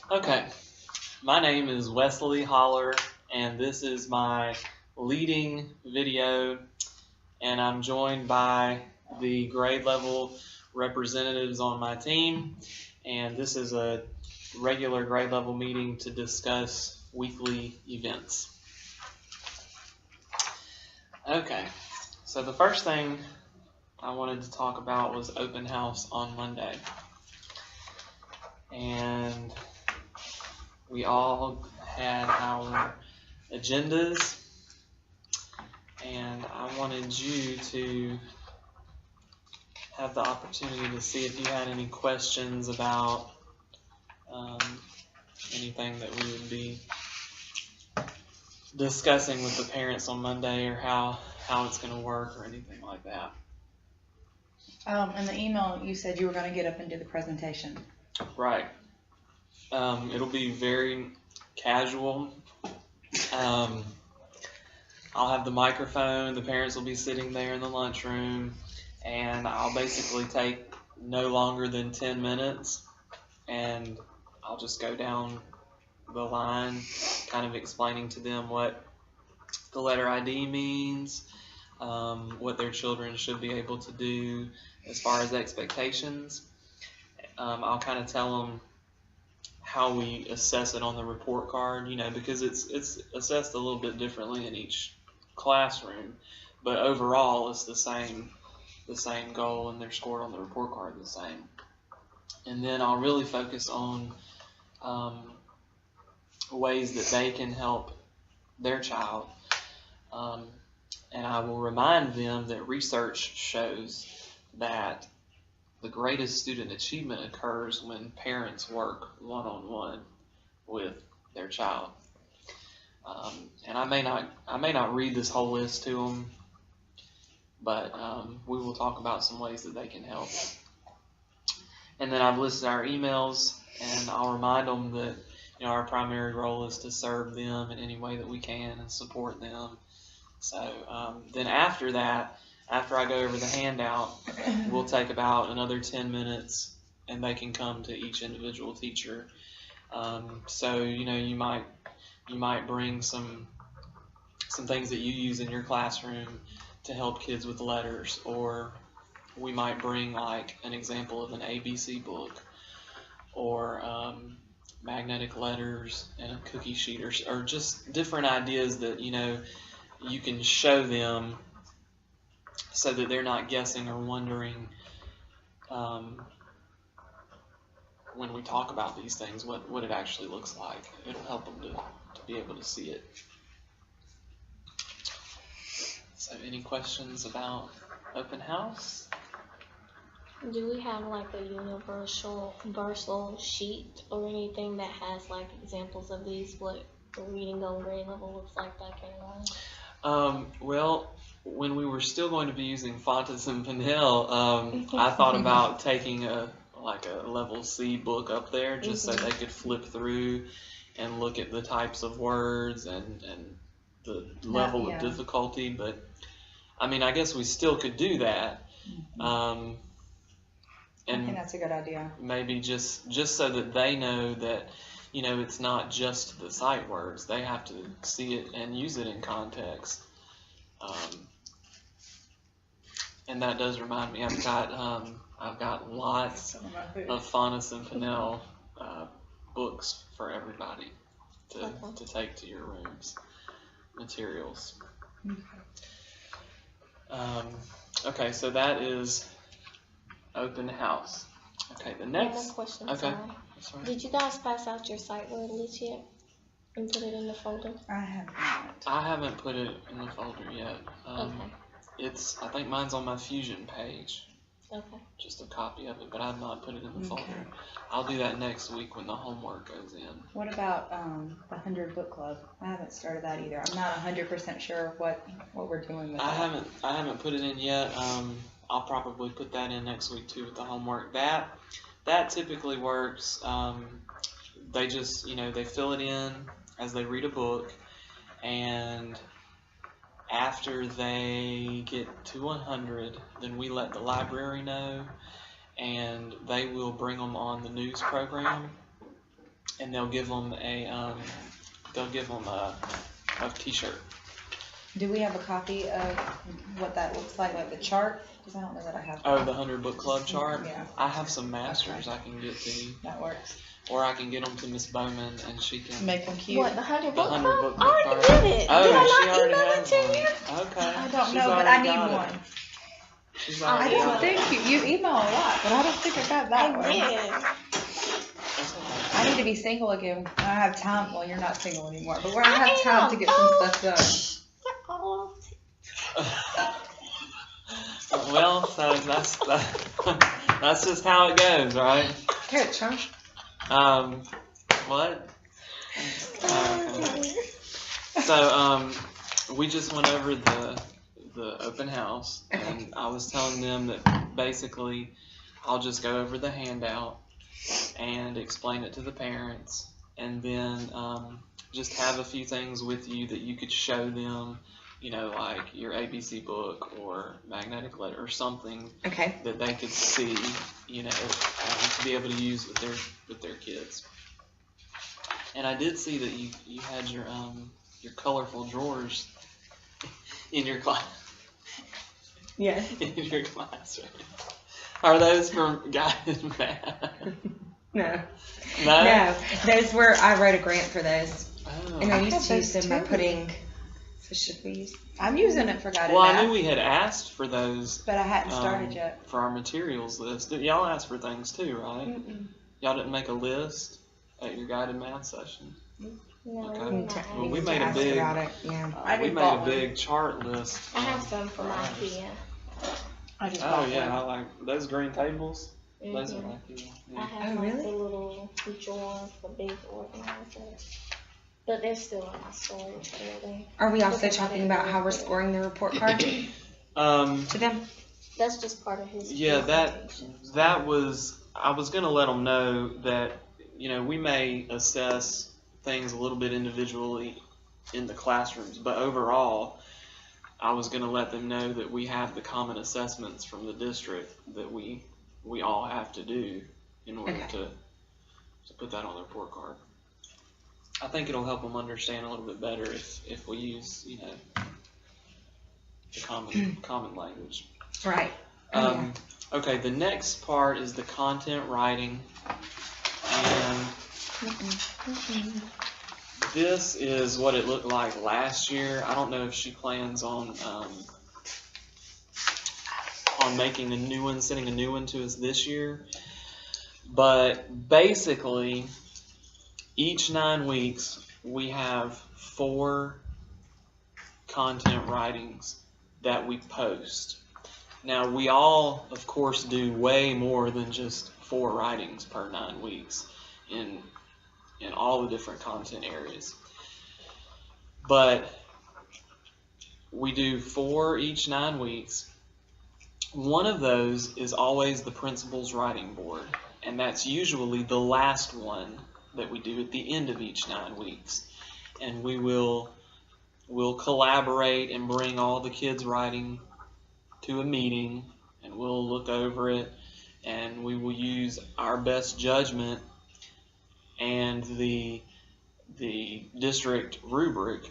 Okay, my name is Wesley Holler, and this is my leading video, and I'm joined by the grade level representatives on my team, and this is a regular grade level meeting to discuss weekly events. Okay, so the first thing I wanted to talk about was open house on Monday, and we all had our agendas, and I wanted you to have the opportunity to see if you had any questions about anything that we would be discussing with the parents on Monday, or how it's going to work or anything like that. In the email, you said you were going to get up and do the presentation. Right. It'll be very casual. I'll have the microphone, the parents will be sitting there in the lunchroom, and I'll basically take no longer than 10 minutes, and I'll just go down the line, kind of explaining to them what the letter ID means, what their children should be able to do as far as expectations. I'll kind of tell them how we assess it on the report card, because it's assessed a little bit differently in each classroom, but overall it's the same goal, and they're scored on the report card the same. And then I'll really focus on ways that they can help their child, and I will remind them that research shows that the greatest student achievement occurs when parents work one-on-one with their child. And I may not read this whole list to them, but we will talk about some ways that they can help. And then I've listed our emails, and I'll remind them that our primary role is to serve them in any way that we can and support them. So then after that, after I go over the handout, we'll take about another 10 minutes, and they can come to each individual teacher. So you might bring some things that you use in your classroom to help kids with letters, or we might bring like an example of an ABC book, or magnetic letters and a cookie sheet, or just different ideas that you can show them, so that they're not guessing or wondering when we talk about these things what it actually looks like. It'll help them to be able to see it. So any questions about open house? Do we have like a universal sheet or anything that has like examples of these, what the reading on grade level looks like, that kind of thing? Well, when we were still going to be using Fontes and Pinnell, I thought about taking a level C book up there, just so they could flip through and look at the types of words and the level of difficulty. But I mean, I guess we still could do that. I think that's a good idea. Maybe just so that they know that it's not just the sight words. They have to see it and use it in context. And that does remind me, I've got lots of Fontes and Pinnell books for everybody to take to your rooms, materials. Okay, so that is open house. Okay, the next. One more question. Okay. Sorry. Did you guys pass out your sight word list yet and put it in the folder? I have not. I haven't put it in the folder yet. Okay. I think mine's on my Fusion page. Okay. Just a copy of it, but I've not put it in the folder. I'll do that next week when the homework goes in. What about the 100 Book Club? I haven't started that either. I'm not 100% sure what we're doing with that. I haven't put it in yet. I'll probably put that in next week too with the homework. That typically works. They just they fill it in as they read a book, and after they get to 100, then we let the library know, and they will bring them on the news program, and they'll give them a T-shirt. Do we have a copy of what that looks like the chart? Because I don't know that I have. Oh, the 100 Book Club chart? Yeah. I have some masters I can get to you. That works. Or I can get them to Miss Bowman and she can. Make them cute. What, the 100 The book 100 club? book I already chart. did it. Oh, Did I she not already email has it to you? one. Okay. I don't She's know, but I already need got it. one. She's I already don't got it. think you email a lot, but I don't think I got that one. I did. That's okay. I need to be single again. I have time. Well, you're not single anymore, but where I have time to get some stuff done. Oh, Well, so that's just how it goes, right? Here, Sean. What? Okay. So, we just went over the open house, and I was telling them that basically I'll just go over the handout and explain it to the parents, and then just have a few things with you that you could show them, you know, like your ABC book or magnetic letter or something Okay. that they could see, you know, to be able to use with their kids. And I did see that you had your colorful drawers in your class. Yes. In your classroom. Are those from Guy and Matt? No. No? No. Those were, I wrote a grant for those. Oh. And I used to have use those them by too. putting, so should we use? I'm using it for guided Well, I math, knew we had asked for those but I hadn't started yet. for our materials list. Y'all asked for things too, right? Mm-mm. Y'all didn't make a list at your guided math session. no, Okay. we're not Well, we having made a that. big- About it, yeah. I We did made bought a one. big chart list. I have some for from ours. IKEA. I just Oh bought yeah, I one. like those green tables. Those are Mhm. like you. I have Oh, like really? the little drawers, the big organizers. But they're still in my storage building. Are we also Because I talking didn't about know how we're if it- scoring the report card to them? That's just part of his Yeah, presentation. that was. I was gonna let them know that, you know, we may assess things a little bit individually in the classrooms, but overall, I was gonna let them know that we have the common assessments from the district that we all have to do in order Okay. to put that on the report card. I think it'll help them understand a little bit better if we use, you know, the common language. Right. Okay, the next part is the content writing, and this is what it looked like last year. I don't know if she plans on making a new one, sending a new one to us this year, but basically each 9 weeks we have 4 content writings that we post. Now, we all, of course, do way more than just 4 writings per 9 weeks in all the different content areas. But we do 4 each 9 weeks. One of those is always the principal's writing board, and that's usually the last one that we do at the end of each 9 weeks. And we'll collaborate and bring all the kids' writing to a meeting, and we'll look over it, and we will use our best judgment and the district rubric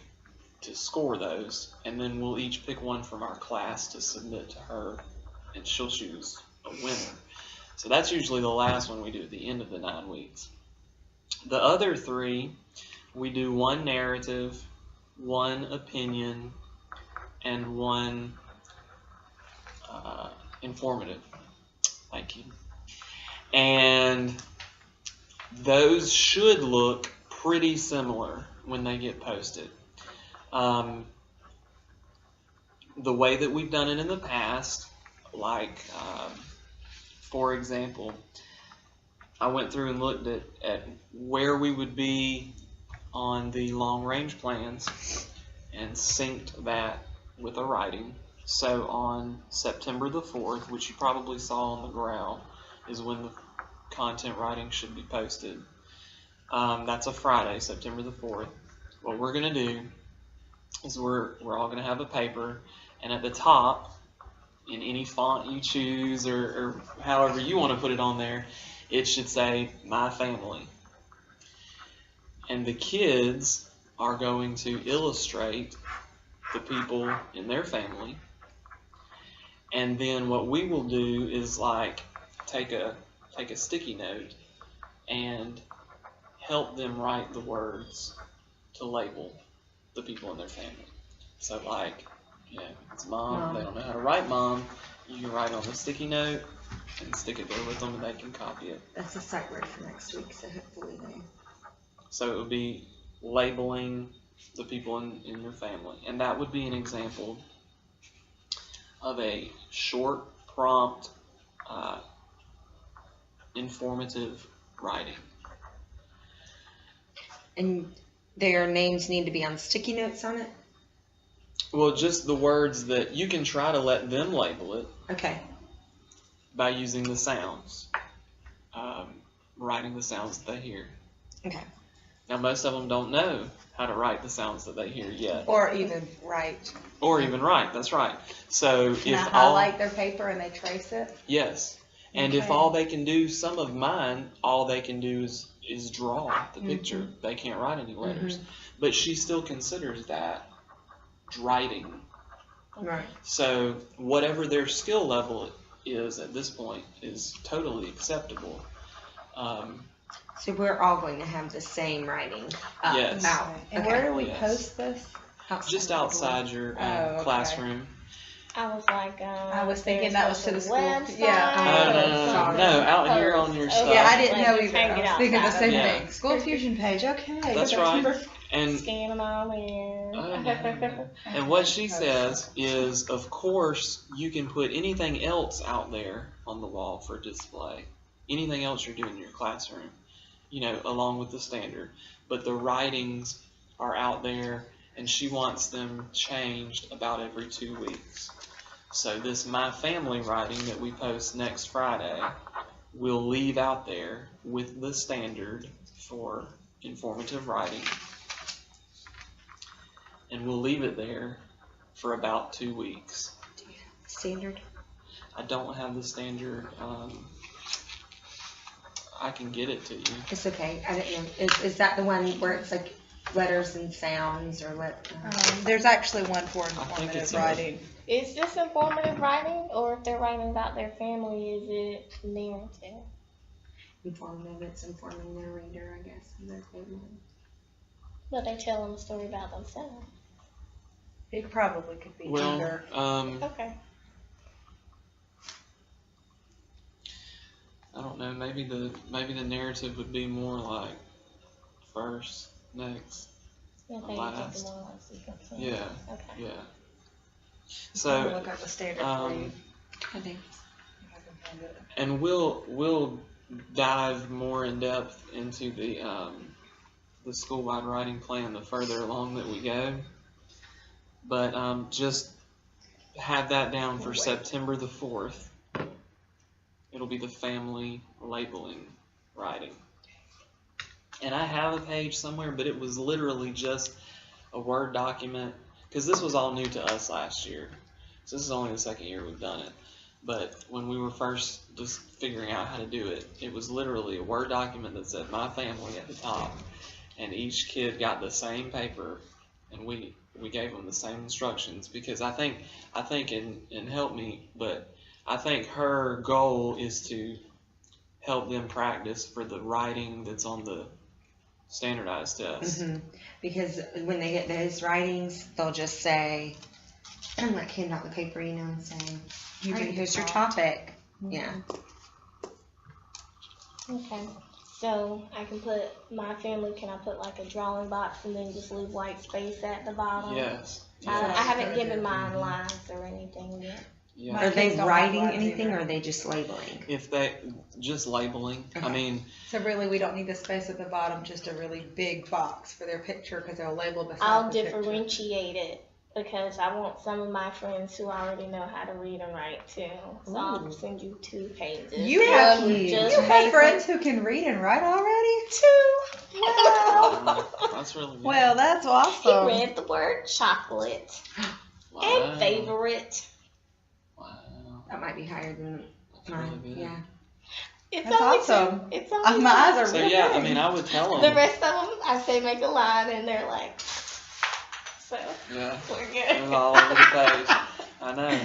to score those, and then we'll each pick one from our class to submit to her, and she'll choose a winner. So that's usually the last one we do at the end of the 9 weeks. The other 3, we do 1 narrative, 1 opinion, and 1 informative. Thank you. And those should look pretty similar when they get posted. The way that we've done it in the past, like, for example, I went through and looked at where we would be on the long-range plans and synced that with a writing. So on September the 4th, which you probably saw on the ground, is when the content writing should be posted. That's a Friday, September the 4th. What we're going to do is we're all going to have a paper, and at the top, in any font you choose or however you want to put it on there, it should say "My Family." And the kids are going to illustrate the people in their family. And then what we will do is like take a sticky note and help them write the words to label the people in their family. So like, you know, it's mom, they don't know how to write mom, you can write on the sticky note and stick it there with them and they can copy it. That's a sight word for next week, so hopefully they. So it would be labeling the people in your family. And that would be an example of a short, prompt, informative writing. And their names need to be on sticky notes on it? Well, just the words that you can try to let them label it Okay. by using the sounds, writing the sounds that they hear. Okay. Now, most of them don't know how to write the sounds that they hear yet. Or even write. Or even write, that's right. So Can I if all, highlight their paper and they trace it? yes. And if Okay. all they can do, some of mine, all they can do is draw the picture. They can't write any letters. But she still considers that writing. Right. So whatever their skill level is at this point is totally acceptable. So we're all going to have the same writing up, Yes. out. And Okay. where do we Yes. post this? Just outside your Oh, okay. classroom. I was like, I was thinking there's that was to the a school. website Yeah. No, no, out here on your stuff. Yeah, I didn't Like, know you either. can't I get was thinking the outside same of it. thing. School Fusion page, okay. That's I right. remember. And Scan them all in. Oh, no. And what she says is, of course, you can put anything else out there on the wall for display. Anything else you're doing in your classroom, you know, along with the standard. But the writings are out there, and she wants them changed about every 2 weeks. So this My Family writing that we post next Friday, we'll leave out there with the standard for informative writing. And we'll leave it there for about 2 weeks. Standard. I don't have the standard. I can get it to you. It's okay. I didn't know. Is that the one where it's like letters and sounds or what? There's actually one for think it's informative a- writing. Is this informative writing, or if they're writing about their family, is it narrative? Informative. It's informing their reader, I guess. And their family. But they're telling a story about themselves. It probably could be Well, either. Okay. I don't know. Maybe the narrative would be more like first, next, Yeah, they last. more like sequencing. yeah, Okay. yeah. I'll So, look up the standard for you. I think. If I can find it. and we'll dive more in depth into the school-wide writing plan the further along that we go. But just have that down for September the 4th. It'll be the family labeling writing. And I have a page somewhere, but it was literally just a Word document, because this was all new to us last year. So this is only the second year we've done it. But when we were first just figuring out how to do it, it was literally a Word document that said My Family at the top. And each kid got the same paper, and we gave them the same instructions, because I think and help me, but I think her goal is to help them practice for the writing that's on the standardized test. Because when they get those writings, they'll just say, like hand out the paper, you know, and say, You "All right, read here's the your top. topic." Yeah. Okay. So I can put my family. Can I put like a drawing box and then just leave white space at the bottom? Yes. I Yes. haven't given mine lines or anything yet. Yeah. My Are they kids don't writing have lines anything, either. or are they just labeling? If they just labeling, I Okay. mean, So really, we don't need the space at the bottom, just a really big box for their picture, because they'll label beside I'll the picture. differentiate it because I want some of my friends who already know how to read and write too. So I'll Ooh. send you 2 pages. You have- One with you just You have paper. friends who can read and write already? 2. Wow. that's really good. Well, that's He awesome. read the word chocolate Wow. and favorite. Wow. That might be higher than That's really mine. good. Yeah. It's That's only awesome. two. It's only My eyes two. are So really yeah, I big. mean, I would tell The them. rest of them, I say make a line, and they're like, so Yeah, we're they're good. all over the page. I know.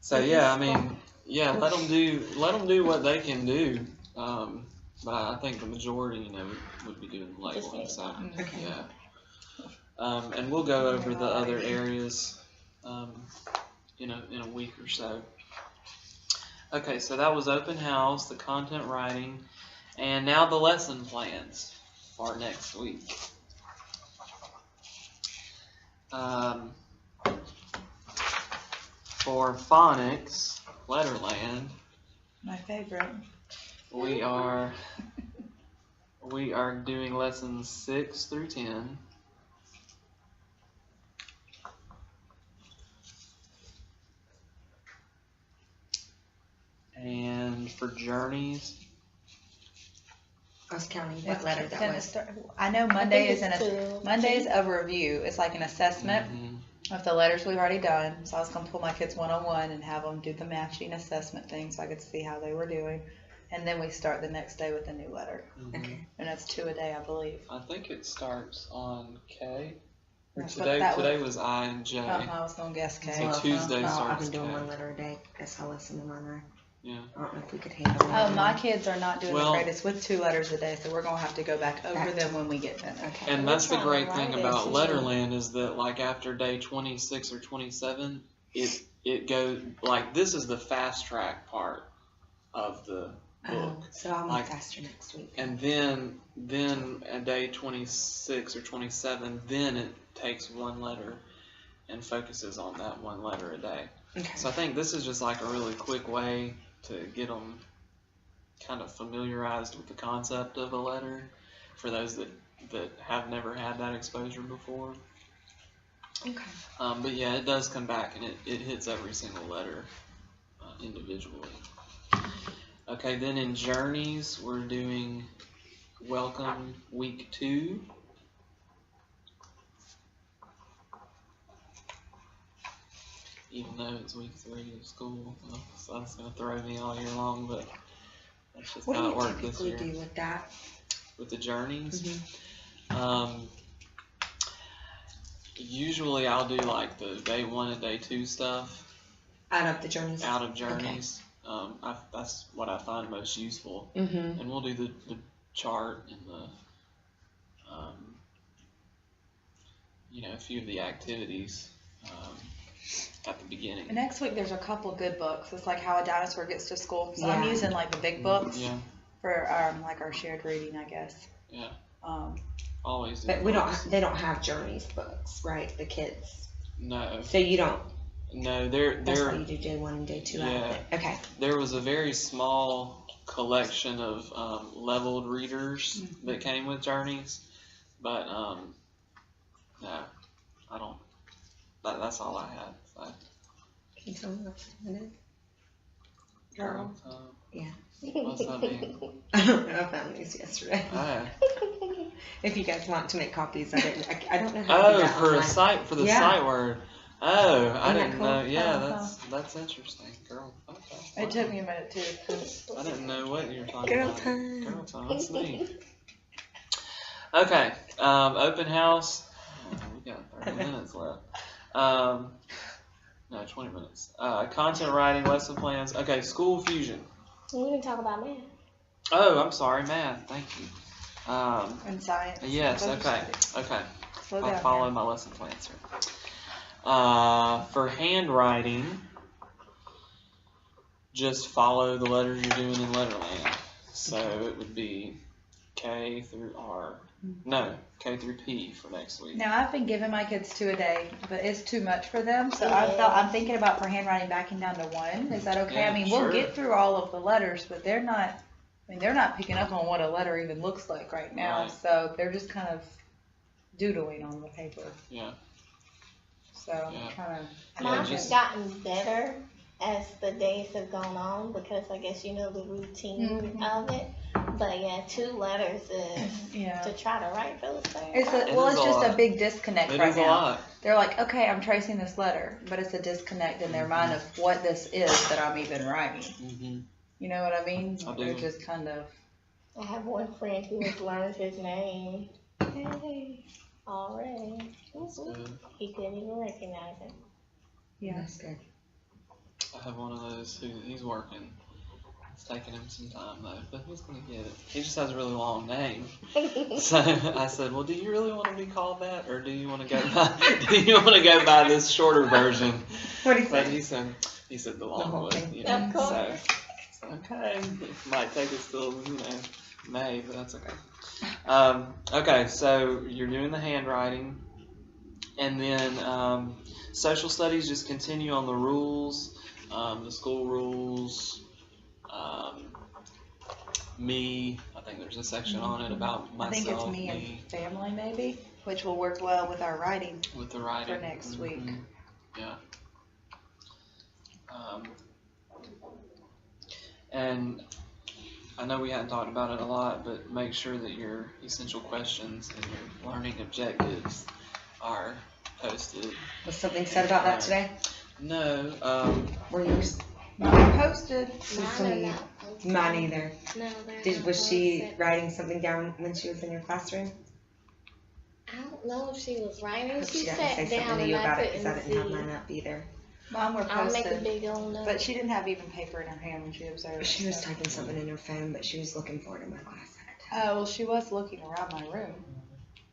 So yeah, I mean, yeah, let them do what they can do. But I think the majority, would be doing the Just labeling. make So lines. Okay. yeah. And we'll go over the other areas, in a week or so. Okay, so that was open house, the content writing, and now the lesson plans for next week. For phonics, Letterland, My favorite. we are doing lessons 6 through 10. And for journeys, I was counting what letter that was. I know I Monday think is it's Monday is two. a review. It's like an assessment of the letters we've already done. So I was gonna pull my kids one-on-one and have them do the matching assessment thing so I could see how they were doing. And then we start the next day with a new letter. Okay. And that's 2 a day, I believe. I think it starts on K. Or That's what today that today was I and J. I was gonna guess K. So Tuesday I've starts been doing K. 1 letter a day. That's how listen to mine are. Yeah. I don't know if we could handle Oh, it. my kids are not doing Well- the greatest with 2 letters a day, so we're gonna have to go back over them when we get finished. Okay. And We're that's the trying to great write thing it about too. Letterland is that like after day 26 or 27, it goes like this is the fast track part of the book. So I'll Like- move faster next week. And then at day 26 or 27, then it takes 1 letter and focuses on that 1 letter a day. Okay. So I think this is just like a really quick way to get them kind of familiarized with the concept of a letter for those that have never had that exposure before. Okay. But yeah, it does come back and it hits every single letter individually. Okay, then in journeys, we're doing welcome week 2. Even though it's week 3 of school, so that's gonna throw me all year long, but that's just What how it do worked you this typically year. do with that? With the journeys, Mhm. Usually I'll do like the day 1 and day 2 stuff Out of the journeys. out of journeys. That's what I find most useful. Mm-hmm. And we'll do the chart and the, a few of the activities at the beginning. And next week there's a couple good books. It's like How a Dinosaur Gets to School. So I'm Yeah. using like the big books Yeah, for like our shared reading, I guess. yeah. Um, Always do But we books. they don't have journeys books, right? The kids. No, So you don't. no. That's why you do day 1 and day 2 out of Yeah. it. Okay. There was a very small collection of leveled readers that came with journeys, but no, I don't. That's all I had. So, Can you tell me what's in it? Girl. What's that mean? I don't know. I found these yesterday. Oh, If you guys want to make copies of it, I don't know how to do that for online. for the Yeah. sight word. Oh, I Isn't that didn't know. cool? Yeah, Uh-huh. that's interesting, girl. Okay. it took me a minute too. I didn't know what you were talking Girl about. time. Girl time. That's neat. Okay. Open house. Oh, we got 30 minutes left. No, 20 minutes. Content writing, lesson plans. Okay, school fusion. We didn't talk about math. Oh, I'm sorry, math. Thank you. And science. Yes. Social Okay. studies. Okay. Slow I'll down follow here. my lesson plans here. For handwriting, just follow the letters you're doing in Letterland. So it would be K through R. No, K through P for next week. Now I've been giving my kids 2 a day, but it's too much for them. So Yeah. I'm thinking about for handwriting backing down to 1. Is that okay? Yeah, I mean, sure. we'll get through all of the letters, but they're not picking up on what a letter even looks like right now. Right. So they're just kind of doodling on the paper. Yeah. So I'm Yeah. trying to. Yeah, Mine's just- gotten better as the days have gone on because I guess you know the routine of it. But yeah, 2 letters is Yeah. to try to write those things. It's It it's is a just a lot. big disconnect It right is a now. lot. They're like, okay, I'm tracing this letter, but it's a disconnect in their mind of what this is that I'm even writing. Mm-hmm. You know what I mean? I do. They're just kind of. I have one friend who has learned his name. Hey, already. That's good. He couldn't even recognize it. Yeah. That's good. I have one of those who he's working. It's taking him some time though, but he's gonna get it. He just has a really long name. So I said, well, do you really want to be called that, or do you want to go by this shorter version? What do you But say? he said the long whole one. thing. You know, Of course. so okay, it might take us till May, but that's okay. Okay, so you're doing the handwriting, and then social studies. Just continue on the rules, the school rules. Me, I think there's a section on it about I myself. think it's me and family maybe, which will work well with our writing with the writing for next week. Yeah. And I know we hadn't talked about it a lot, but make sure that your essential questions and your learning objectives are posted. Was something said about that today? No, Were yours? Mine posted. Mine either. No, they're not Was she posted. writing something down when she was in your classroom? I don't know if she was I writing. hope She didn't sat say down something to you and I about it because I couldn't didn't have see. mine up either. Mine were I'll make a posted. big old note. But she didn't have even paper in her hand when she observed. She was so. typing something in her phone, but she was looking for it in my class. Oh, well, she was looking around my room.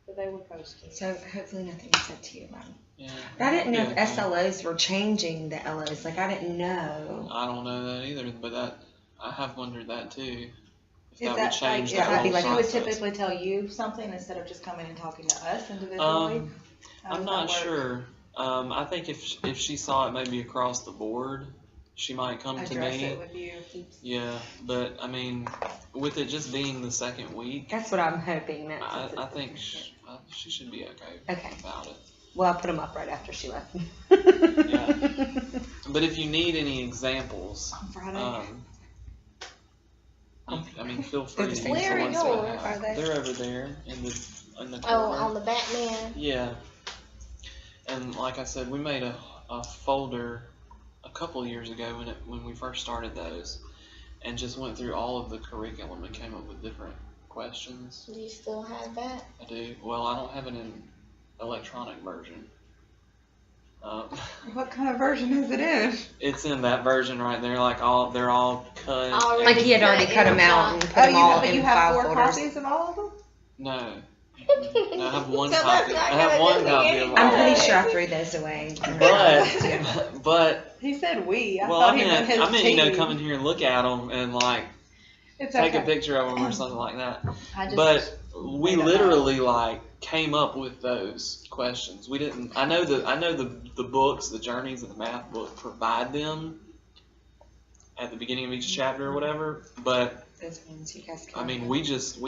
But they were posted. So hopefully nothing was said to you about it. yeah. But I didn't know Yeah. if SLOs were changing the LOs. Like, I didn't know. I don't know that either, but I have wondered that too. If Is that would that change like, the is whole would be that like she would process. typically tell you something instead of just coming and talking to us individually? How I'm does not that work? sure. I think if she saw it maybe across the board, she might come to Address me. it with you. Yeah, but I mean, with it just being the second week, That's what I'm hoping. That I think she should be okay Okay. about it. Well, I put them up right after she left. But if you need any examples, On Friday. I mean, feel free to use the Where are ones that I yours? have. Are they? They're over there in the Oh, corner. on the Batman. Yeah. And like I said, we made a folder a couple years ago when we first started those, and just went through all of the curriculum and came up with different questions. Do you still have that? I do. Well, I don't have it in electronic version. What kind of version is it in? It's in that version right there. Like they're all cut. Already Like he had already cut them out and put them all but in you have file 4 folders. copies of all of them? No. No, I have one So copy. that's I not have gonna one do copy me of any all. I'm pretty good. sure I threw those away. But He said we. I well, thought I he meant his mean, team. come in here and look at them and like It's take a okay. picture of them or something like that. I just, But we I don't literally like came up with those questions. We didn't. I know the books, the journeys, and the math book provide them at the beginning of each chapter or whatever. But Those ones you guys I mean, we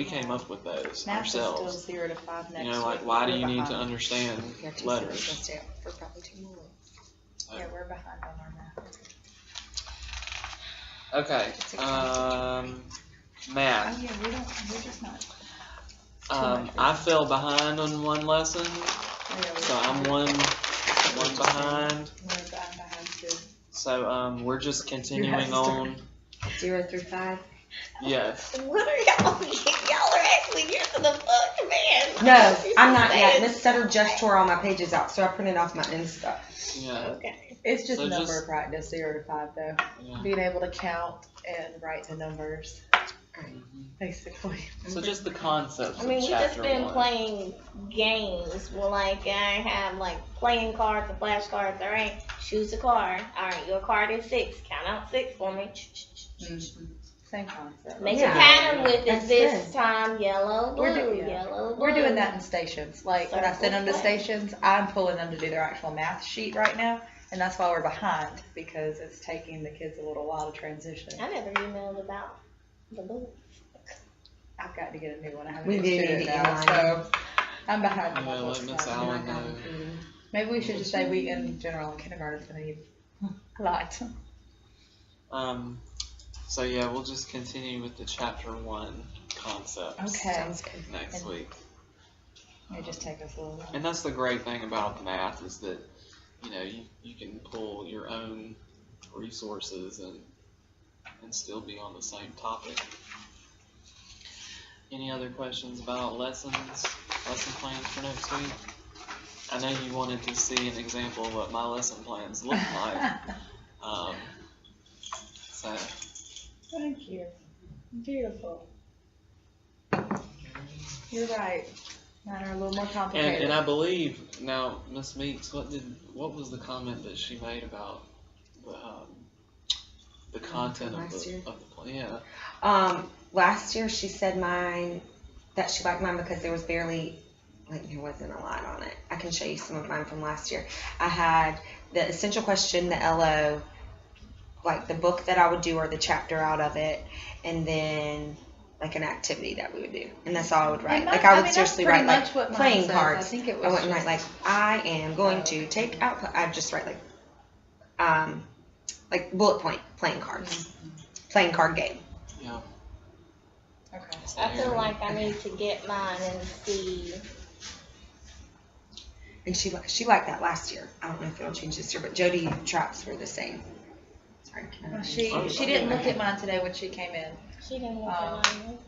came up with those math is still ourselves. 0 to 5 next You know, like week. why do We're you need to behind. understand You'll letters? stay up for probably 2 more weeks. Yeah, we're behind on our math. Okay. Math. Oh yeah, we're just not. I fell behind on one lesson, Yeah, so I'm one behind. we're behind too. So we're just continuing Your sister. on. 0 through 5. Yes. What are y'all? Y'all are actually here for the book, man. No, She's I'm not yet. saying- Miss Sutter just tore all my pages out, so I printed off my own stuff. Yeah. Okay. It's just So number just- practice, 0 to 5 though. Yeah. Being able to count and write the numbers, basically. So just the concepts. I mean, of we just chapter been 1. playing games. Well, like I have like playing cards and flashcards. All right, choose a card. All right, your card is 6. Count out 6 for me. Same concept. Make Yeah. a pattern with it. That's This good. time, yellow, We're blue, doing- yeah. yellow, blue. We're doing that in stations. Like when I Circle send them to play. stations, I'm pulling them to do their actual math sheet right now, and that's why we're behind because it's taking the kids a little while to transition. I never emailed about the book. I've got to get a new one. I have a We new do need student to get now, mine. so I'm behind. on my Yeah, books let Miss now. Allen know. Maybe we should just say we in general in kindergarten's gonna need a lot. So yeah, we'll just continue with the chapter 1 concepts Okay. Sounds good. next And- week. It just take us a little while. And that's the great thing about math is that, you know, you can pull your own resources and and still be on the same topic. Any other questions about lesson plans for next week? I know you wanted to see an example of what my lesson plans look like. So. Thank you. Beautiful. You're right. Mine are a little more complicated. And I believe now, Miss Meeks, what was the comment that she made about the content of the plan? Yeah. Last year she said that she liked mine because there was barely, there wasn't a lot on it. I can show you some of mine from last year. I had the essential question, the LO, like the book that I would do or the chapter out of it, and then like an activity that we would do, and that's all I would write. I would seriously write like playing cards. I wouldn't write like I am going to take out. I'd just write like bullet point playing cards, playing card game. Yeah. Okay. I feel like I need to get mine and see. And she liked that last year. I don't know if it'll change this year, but Jody Traps were the same. Sorry. She didn't look at mine today when she came in. She didn't look at mine.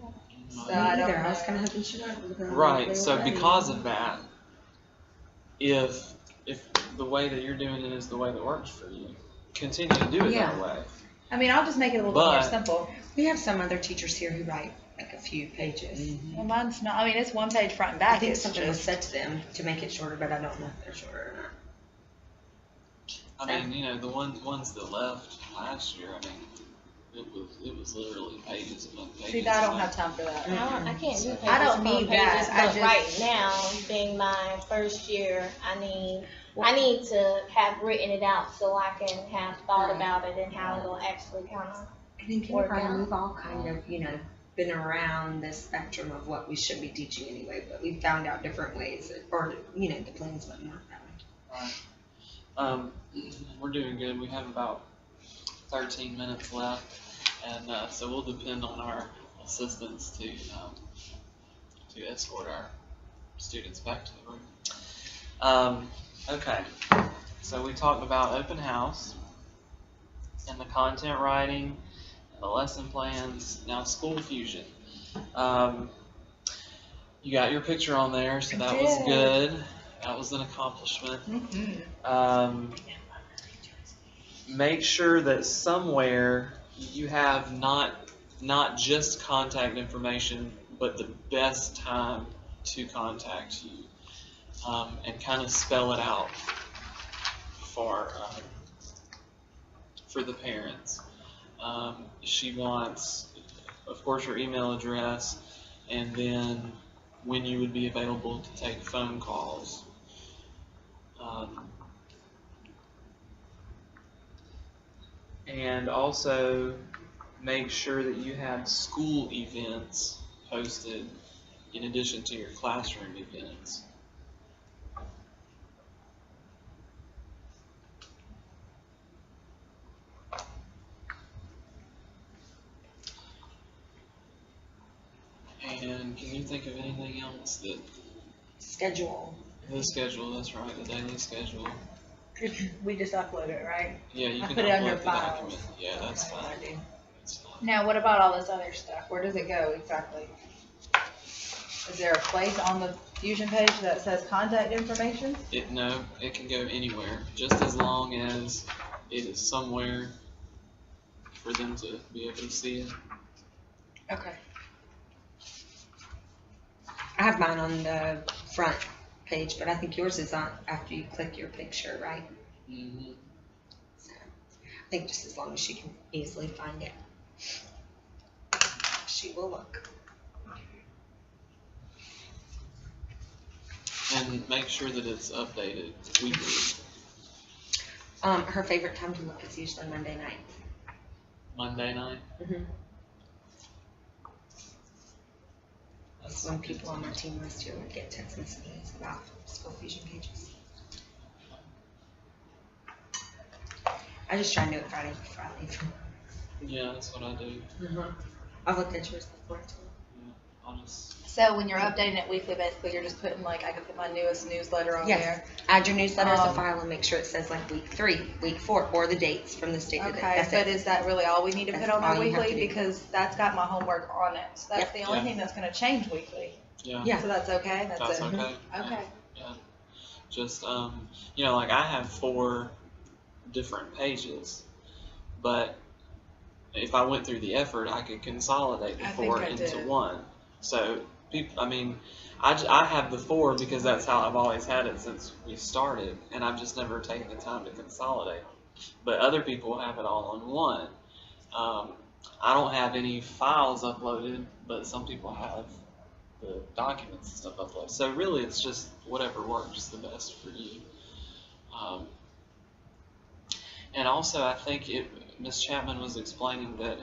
So I don't know. I was kind of hoping she would. Right. So because of that, if the way that you're doing it is the way that works for you, continue to do it that way. I mean, I'll just make it a little bit more simple. We have some other teachers here who write like a few pages. Mm-hmm. Well, mine's not. I mean, it's one page front and back. I think something was said to them to make it shorter, but I don't know if they're shorter or not. I mean, the ones that left last year, I mean, it was literally pages upon pages. See, I don't have time for that. I can't do pages I don't upon need pages, that. but right now, being my first year, I need to have written it out so I can have thought about it and how it'll actually kind of. And in kindergarten, we've all kind of, been around the spectrum of what we should be teaching anyway, but we found out different ways, the plans wouldn't work that way. Right. We're doing good. We have about 13 minutes left, and so we'll depend on our assistants to escort our students back to the room. Okay. So we talked about open house and the content writing, the lesson plans. Now School Fusion. You got your picture on there, so that was good. That was an accomplishment. Mm-hmm. Make sure that somewhere you have not just contact information, but the best time to contact you, and kind of spell it out for the parents. She wants, of course, your email address, and then when you would be available to take phone calls. And also make sure that you have school events posted in addition to your classroom events. And can you think of anything else that... Schedule. The schedule, that's right, the daily schedule. We just upload it, right? Yeah, you I can put it under upload the files. document. Yeah, that's fine. What I do. That's fine. Now, what about all this other stuff? Where does it go exactly? Is there a place on the Fusion page that says contact information? No, it can go anywhere, just as long as it is somewhere for them to be able to see it. Okay. I have mine on the front page, but I think yours is on after you click your picture, right? Mm-hmm. So, I think just as long as she can easily find it, she will look. And make sure that it's updated weekly. Her favorite time to look is usually Monday night. Monday night. Mm-hmm. That's when people on my team last year would get text messages about School Fusion pages. I just try and do it Friday before I leave. Yeah, that's what I do. I've looked at yours before too. Yeah. I'll just. So when you're updating it weekly, basically you're just putting like, I can put my newest newsletter on Yes. there. Add your newsletter as a Um, file and make sure it says like week 3, week 4, or the dates from the state. Okay, That's but it. is that really all we need to put That's on our all you have weekly? to do. Because that's got my homework on it. So that's Yep. the only Yeah. thing that's gonna change weekly. Yeah. Yeah. So that's okay? That's it? okay. Okay. Just like I have 4 different pages, but if I went through the effort, I could consolidate the I think 4 I into did. one. So people, I have the 4 because that's how I've always had it since we started, and I've just never taken the time to consolidate. But other people have it all on one. I don't have any files uploaded, but some people have the documents and stuff uploaded. So really, it's just whatever works the best for you. And also, I think Ms. Chapman was explaining that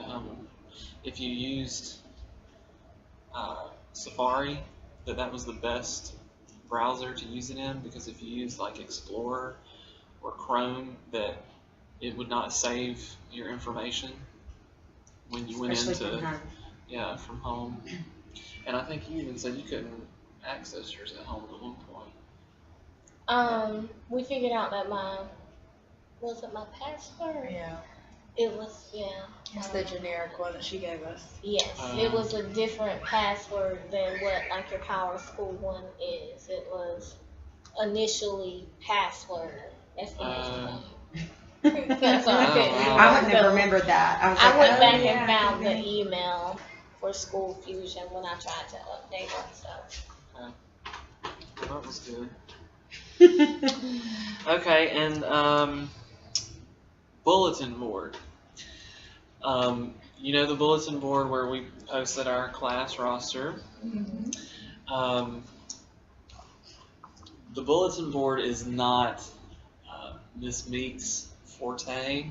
if you used Safari, that was the best browser to use it in, because if you use like Explorer or Chrome, that it would not save your information when you went Especially into from home. from home. And I think you even said you couldn't access yours at home at one point. We figured out that my password? Yeah. It was, It's the generic one that she gave us. Yes, it was a different password than what like your Power School one is. It was initially password exclamation point. That's all I couldn't wow. remember. I would never So remember that. I was I like, went oh, back yeah, and found okay. the email for School Fusion when I tried to update it. So That was good. Okay, and bulletin board. The bulletin board where we posted our class roster. The bulletin board is not Miss Meek's forte,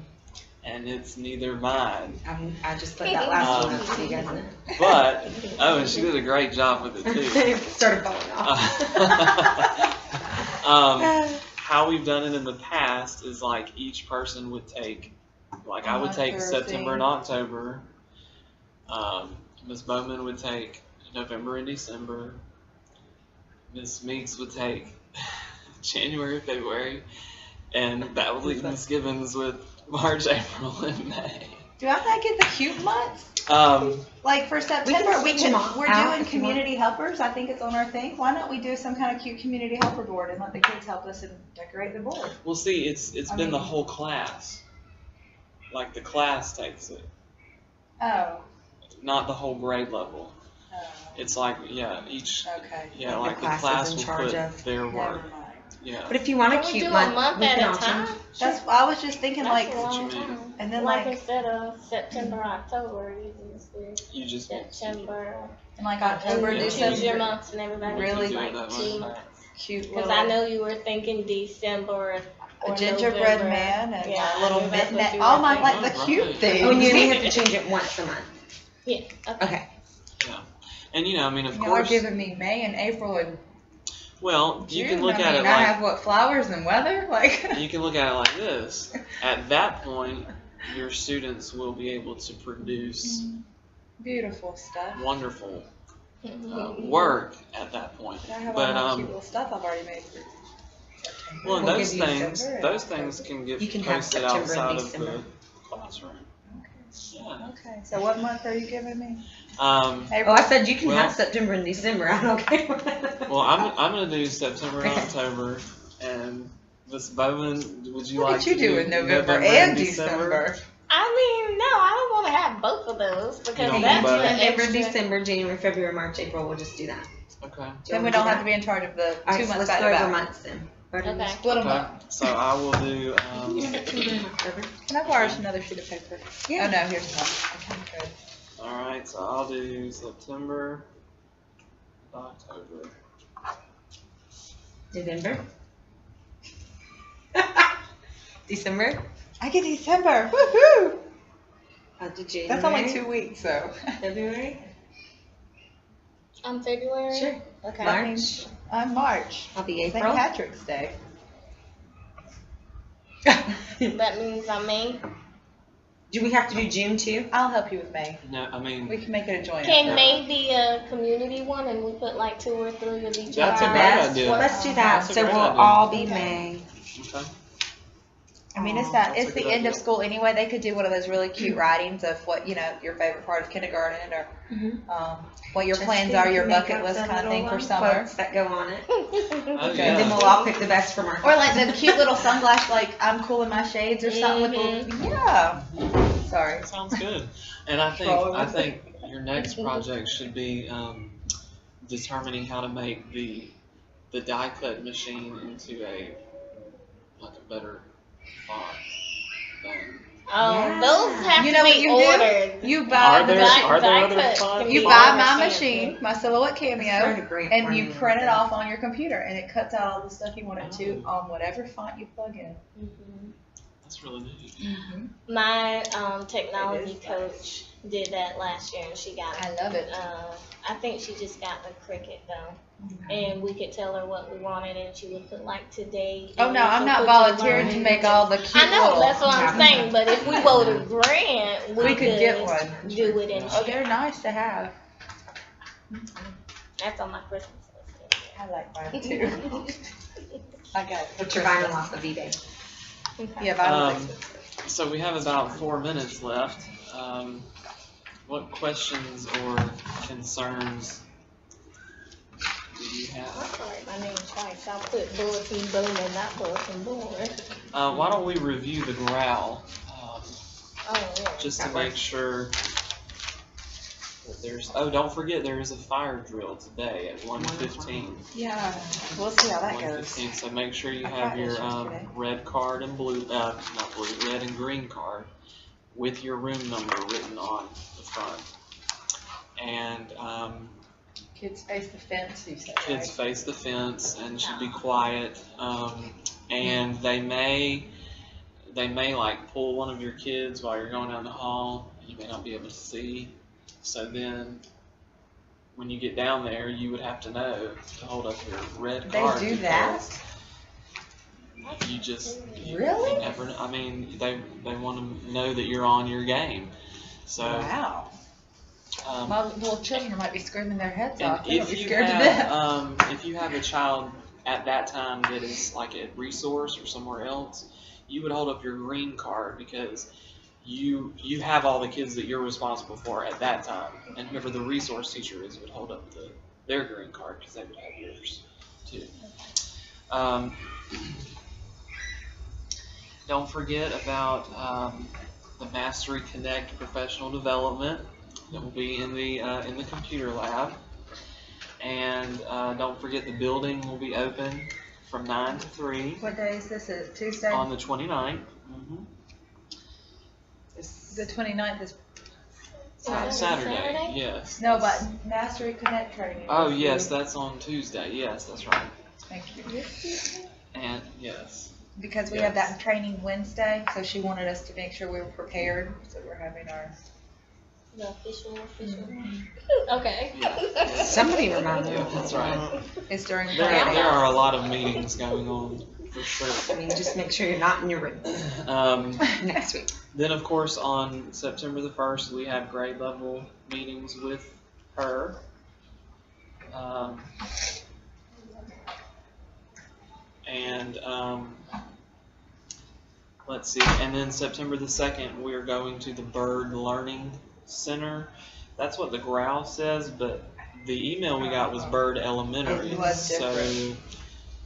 and it's neither mine. I just put that last one up so you guys know. But and she did a great job with it too. It started falling off. How we've done it in the past is like each person would take, like I would take Thursday. September and October. Ms. Bowman would take November and December. Ms. Meeks would take January, February, and that would leave Ms. Gibbons with March, April, and May. Do I not get the cute months? Like for September, switch them all we're out doing if you want. community helpers. I think it's on our thing. Why don't we do some kind of cute community helper board and let the kids help us and decorate the board? Well, see, it's I been the mean- whole class. Like the class takes it, Oh. not the whole grade level. Oh. It's like each Okay. like the class class is in will charge put of. their Never work. mind. Yeah. But if you want a can we cute do month, a month we at can a all time? change. That's. I was just thinking That's like, a What long you mean? time. and then Like like, instead of September, October, you just do You just September. in like October, And Yeah. choose your December, months, and everybody Really? choose Do it like that 2 way. months. cute Because little. I know you were thinking December a or gingerbread November. man and Yeah, a little I knew that's what midnight. you were All my thinking. like the Oh, cute right. things. Oh, and you only have to change it once a month. Yeah. Okay. Okay. And of Y'all are course, giving me May and April and well, you June. can look I at mean, it I like have what, flowers and weather? Like. you can look at it like this. At that point, your students will be able to produce Beautiful stuff. wonderful work at that point. I have But all my cute little stuff I've already made for September. well, and We'll those give you things December and can get You can have posted September and outside of December. the classroom. Yeah. Okay, so what month are you giving me? Oh, April? I said you can Well- have September and December. I don't care. Well, I'm gonna do September and Okay. October, and Miss Bowman, would you What like did you to do in November and December? I mean, no, I don't want to have both of those because don't that's want the both? November, extra. December, January, February, March, April. We'll just do that. Okay. Then we don't have to be in charge of the All right, 2 so months let's back go to over back. months then. Right, Okay. Split them Okay. up. So I will do. September and October. Can I borrow another sheet of paper? Yeah. Oh no, here's one. Okay, good. All right. So I'll do September, October. November. December. I get December. Woohoo! To January. That's only 2 weeks, so. February. February. Sure. Okay. March. I'm March. I'll be St. April. Patrick's Day. That means I'm May. Do we have to do June too? I'll help you with May. No, I mean, We can make it a joint. Can effort. May be a community one and we put like 2 or 3 of each That's a of great our idea. Let's do that. That's a So great we'll idea. all be Okay. May. okay. I mean, it's That's it's a the good end of idea. school anyway. They could do one of those really cute writings of what, your favorite part of kindergarten or what your plans are, your bucket list kind of thing for summer. Quotes that go on it. Oh, And yeah. then we'll all pick the best from our. Or like the cute little sunglass, like I'm cool in my shades or something with the, yeah. Sorry. That sounds good. And I think your next project should be determining how to make the die cut machine into a better font. Yeah. Those have You to know what be you do? ordered. You Are buy there die- are there die other cut font? can you be buy ordered my for machine, my Silhouette Cameo, That's a great and you one. print it off on your computer, and it cuts out all the stuff you want it to on whatever font you plug in. That's really neat. My technology It is coach did that last year and she got I love it. I think she just got the Cricut though. And we could tell her what we wanted and she would put like today. Oh and no, we I'm could not put your volunteering to learning make all the cute I know, little- that's what I'm saying, but if we wrote a grant, we could get one. do it in Oh, they're nice to have. That's on my Christmas list. I like mine too. I got it. But you're buying them off of eBay. Yeah, vinyl Um, So we have about 4 minutes left. What questions or concerns do you I have? feel like my name twice. I'll put bulletin boom and not bulletin board. Why don't we review the growl, Oh, yeah. just to make sure that there's, don't forget there is a fire drill today at 1:15. Yeah, we'll see how that goes. 1:15, so make sure you I have tried your this yesterday. red card and blue, not blue, red and green card with your room number written on the front. And Kids face the fence, you said, kids right? face the fence and should be quiet. And they may like pull one of your kids while you're going down the hall. You may not be able to see. So then, when you get down there, you would have to know to hold up your red They card. do because you Really? never know. I mean, they want to know that you're on your game. So, Wow. My little children might be screaming their heads and off. They'll if be you scared to death. have if you have a child at that time that is like at Resource or somewhere else, you would hold up your green card because you have all the kids that you're responsible for at that time, and whoever the resource teacher is would hold up their green card because they would have yours too. Don't forget about the Mastery Connect professional development that will be in the computer lab, and don't forget the building will be open from 9 to 3 What day is this? Is it Tuesday? on the 29th. Mm-hmm. The 29th is. Saturday, yes. No, but Mastery Connect training. Oh yes, that's on Tuesday. Yes, that's right. Thank you. And yes. Because we have that training Wednesday, so she wanted us to make sure we were prepared. So we're having our. The official. Okay. Yeah. Somebody remind me. Yeah, that's right. It's during There training. are a lot of meetings going on for sure. I mean, just make sure you're not in your room next week. Then, of course, on September the 1st, we have grade level meetings with her. Let's see. And then September the 2nd, we are going to the Bird Learning Center. That's what the growl says, but the email we got was Bird Elementary. It was so different.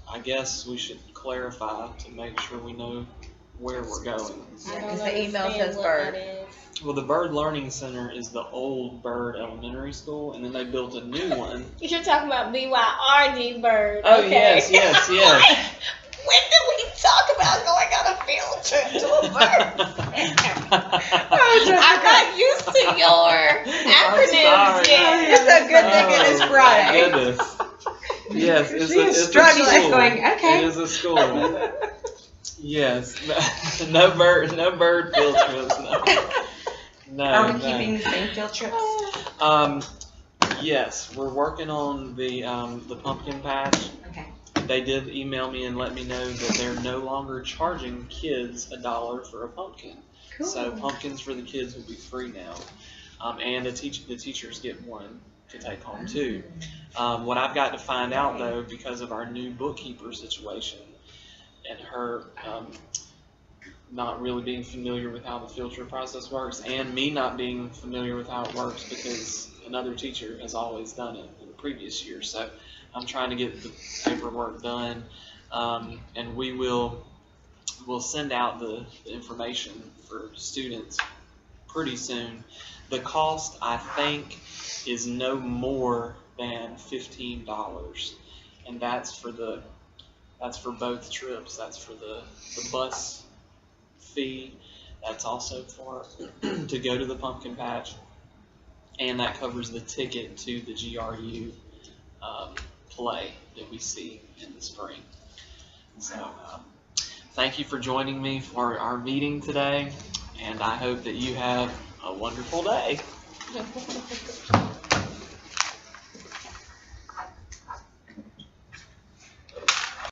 I guess we should clarify to make sure we know where we're going. I don't Because the email understand says what bird. that is. Well, the Bird Learning Center is the old Bird Elementary School, and then they built a new one. You're talking about BYRD bird. Oh, okay. yes. When did we talk about going on a field trip to a bird? I'm not used to your acronyms sorry. yet. It's a good thing it is Friday. My goodness. Yes, it's She a, is it's a struggling, school. going, okay. It is a school. Yes. No bird field trips. No. Are we no. keeping the same field trips? Yes, we're working on the pumpkin patch. Okay. They did email me and let me know that they're no longer charging kids $1 for a pumpkin. So pumpkins for the kids will be free now. And the teachers get one to take home too. What I've got to find out though, because of our new bookkeeper situation and her not really being familiar with how the field trip process works, and me not being familiar with how it works because another teacher has always done it in the previous year. So I'm trying to get the paperwork done, and we'll send out the information for students pretty soon. The cost, I think, is no more than $15, and that's for both trips. That's for the bus fee. That's also for to go to the pumpkin patch, and that covers the ticket to the GRU play that we see in the spring. So thank you for joining me for our meeting today, and I hope that you have a wonderful day.